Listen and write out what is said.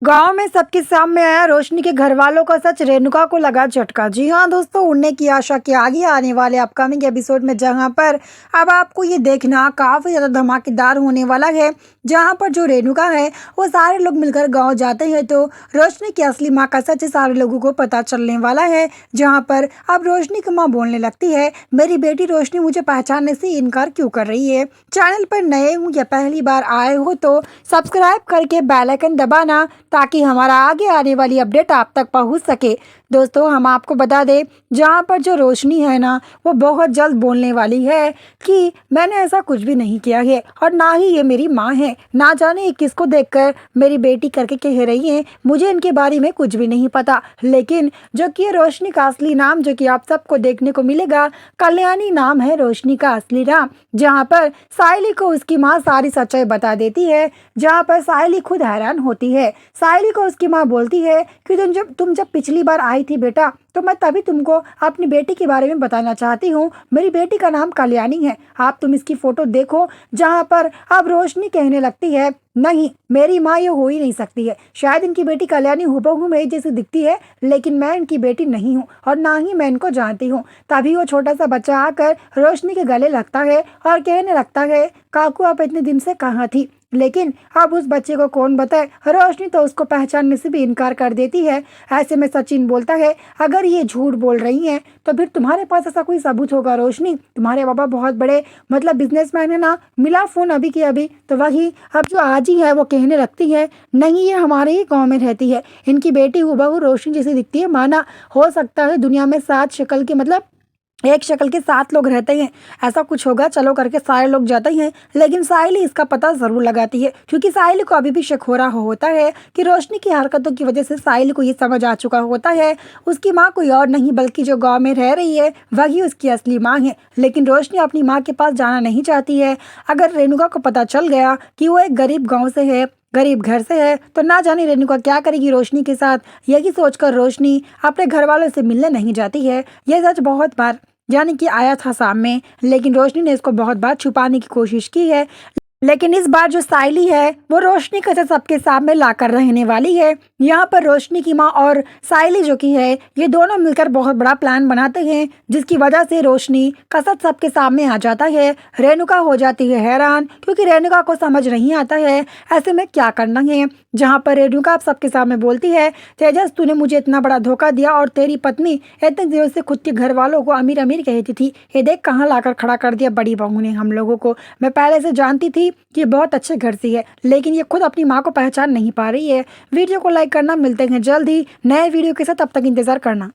गांव में सबके सामने आया रोशनी के घर वालों का सच, रेणुका को लगा झटका। जी हाँ दोस्तों, उड़ने की आशा के आगे आने वाले अपकमिंग एपिसोड में जहां पर अब आपको ये देखना काफी ज्यादा धमाकेदार होने वाला है। जहां पर जो रेणुका है वो सारे लोग मिलकर गांव जाते हैं तो रोशनी की असली माँ का सच सारे लोगों को पता चलने वाला है। जहाँ पर अब रोशनी की माँ बोलने लगती है, मेरी बेटी रोशनी मुझे पहचानने से इनकार क्यों कर रही है। चैनल पर नए हूँ या पहली बार आए हो तो सब्सक्राइब करके बेल आइकन दबाना ताकि हमारा आगे आने वाली अपडेट आप तक पहुंच सके। दोस्तों हम आपको बता दें, जहां पर जो रोशनी है ना वो बहुत जल्द बोलने वाली है कि मैंने ऐसा कुछ भी नहीं किया है और ना ही ये मेरी माँ है। ना जाने ये किसको देखकर मेरी बेटी करके कह रही है, मुझे इनके बारे में कुछ भी नहीं पता। लेकिन जो कि रोशनी का असली नाम जो कि आप सबको देखने को मिलेगा, कल्याणी नाम है रोशनी का असली नाम। जहाँ पर सायली को उसकी माँ सारी सच्चाई बता देती है, जहाँ पर सायली खुद हैरान होती है। सायली को उसकी माँ बोलती है कि तुम जब पिछली बार आई थी बेटा, तो मैं तभी तुमको अपनी बेटी के बारे में बताना चाहती हूँ। मेरी बेटी का नाम कल्याणी है, तुम इसकी फोटो देखो। जहाँ पर अब रोशनी कहने लगती है, नहीं मेरी माँ ये हो ही नहीं सकती है, शायद इनकी बेटी कल्याणी हुबहू मेरी जैसी दिखती है, लेकिन मैं इनकी बेटी नहीं हूँ और ना ही मैं इनको जानती हूँ। तभी वो छोटा सा बच्चा आकर रोशनी के गले लगता है और कहने लगता है, काकू आप इतने दिन से कहाँ थी। लेकिन अब उस बच्चे को कौन बताए, रोशनी तो उसको पहचानने से भी इनकार कर देती है। ऐसे में सचिन बोलता है, अगर ये झूठ बोल रही हैं तो फिर तुम्हारे पास ऐसा कोई सबूत होगा रोशनी, तुम्हारे पापा बहुत बड़े बिजनेसमैन है ना, मिला फोन अभी के अभी। तो वही अब जो आजी है वो कहने लगती है, नहीं ये हमारे ही गाँव में रहती है, इनकी बेटी हुबहू रोशनी जैसी दिखती है। माना हो सकता है दुनिया में 7 शक्ल के एक शक्ल के 7 लोग रहते हैं, ऐसा कुछ होगा। चलो करके सारे लोग जाते हैं, लेकिन सायली इसका पता जरूर लगाती है क्योंकि सायली को अभी भी शक हो रहा होता है कि रोशनी की हरकतों की वजह से सायली को ये समझ आ चुका होता है उसकी माँ कोई और नहीं बल्कि जो गांव में रह रही है वही उसकी असली माँ है। लेकिन रोशनी अपनी माँ के पास जाना नहीं चाहती है। अगर रेणुका को पता चल गया कि वो एक गरीब गाँव से है, गरीब घर से है, तो ना जाने रेणुका क्या करेगी रोशनी के साथ। यही सोचकर रोशनी अपने घर वालों से मिलने नहीं जाती है। यह सच बहुत बार यानी कि आया था सामने, लेकिन रोशनी ने इसको बहुत बार छुपाने की कोशिश की है। लेकिन इस बार जो सायली है वो रोशनी का सच सबके सामने लाकर रहने वाली है। यहाँ पर रोशनी की माँ और सायली जो की है ये दोनों मिलकर बहुत बड़ा प्लान बनाते हैं, जिसकी वजह से रोशनी का सच सबके सामने आ जाता है। रेणुका हो जाती है हैरान क्योंकि रेणुका को समझ नहीं आता है ऐसे में क्या करना है। जहाँ पर रेणुका सबके सामने बोलती है, तेजस तूने मुझे इतना बड़ा धोखा दिया और तेरी पत्नी इतने दिनों से खुद के घर वालों को अमीर अमीर कहती थी, ये देख कहाँ लाकर खड़ा कर दिया बड़ी बहू ने हम लोगों को। मैं पहले से जानती थी कि बहुत अच्छे घर से है, लेकिन ये खुद अपनी माँ को पहचान नहीं पा रही है। वीडियो को लाइक करना, मिलते हैं जल्द ही नए वीडियो के साथ, तब तक इंतजार करना।